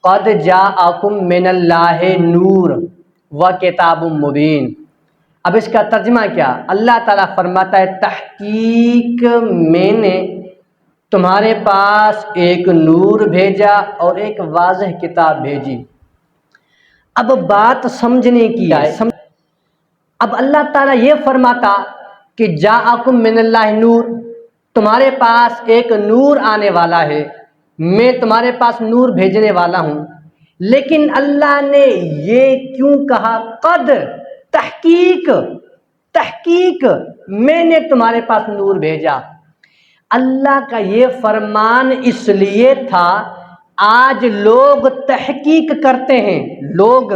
قد جاءکم من اللہ نور و کتاب مبین۔ اب اس کا ترجمہ کیا؟ اللہ تعالیٰ فرماتا ہے تحقیق میں نے تمہارے پاس ایک نور بھیجا اور ایک واضح کتاب بھیجی۔ اب بات سمجھنے کی ہے۔ اب اللہ تعالیٰ یہ فرماتا کہ جاءکم من اللہ نور، تمہارے پاس ایک نور آنے والا ہے، میں تمہارے پاس نور بھیجنے والا ہوں، لیکن اللہ نے یہ کیوں کہا قد، تحقیق میں نے تمہارے پاس نور بھیجا؟ اللہ کا یہ فرمان اس لیے تھا، آج لوگ تحقیق کرتے ہیں، لوگ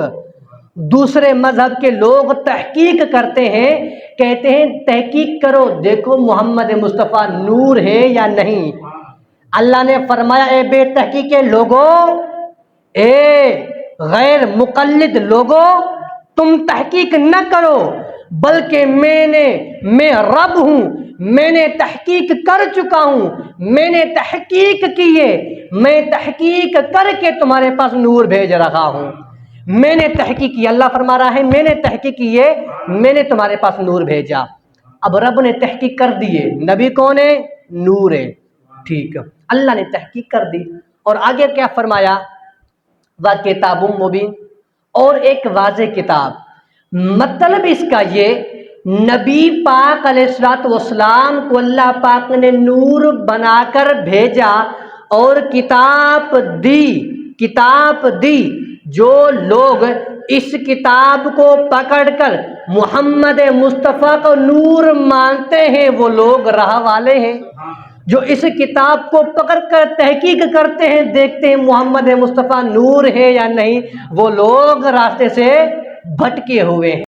دوسرے مذہب کے لوگ تحقیق کرتے ہیں، کہتے ہیں تحقیق کرو دیکھو محمد مصطفیٰ نور ہے یا نہیں۔ اللہ نے فرمایا اے بے تحقیق لوگو، اے غیر مقلد لوگو، تم تحقیق نہ کرو، بلکہ میں رب ہوں، میں نے تحقیق کر چکا ہوں، میں نے تحقیق کی ہے، میں تحقیق کر کے تمہارے پاس نور بھیج رہا ہوں، میں نے تحقیق کی۔ اللہ فرما رہا ہے میں نے تحقیق کی ہے، میں نے تمہارے پاس نور بھیجا۔ اب رب نے تحقیق کر دی ہے، نبی کون ہے؟ نور ہے، ٹھیک ہے، اللہ نے تحقیق کر دی۔ اور آگے کیا فرمایا؟ وَكِتَابٌ مُبِينٌ، اور ایک واضح کتاب۔ مطلب اس کا یہ، نبی پاک علیہ الصلوۃ والسلام کو اللہ پاک نے نور بنا کر بھیجا اور کتاب دی۔ جو لوگ اس کتاب کو پکڑ کر محمد مصطفیٰ کو نور مانتے ہیں وہ لوگ راہ والے ہیں۔ جو اس کتاب کو پکڑ کر تحقیق کرتے ہیں، دیکھتے ہیں محمد مصطفیٰ نور ہے یا نہیں، وہ لوگ راستے سے بھٹکے ہوئے ہیں۔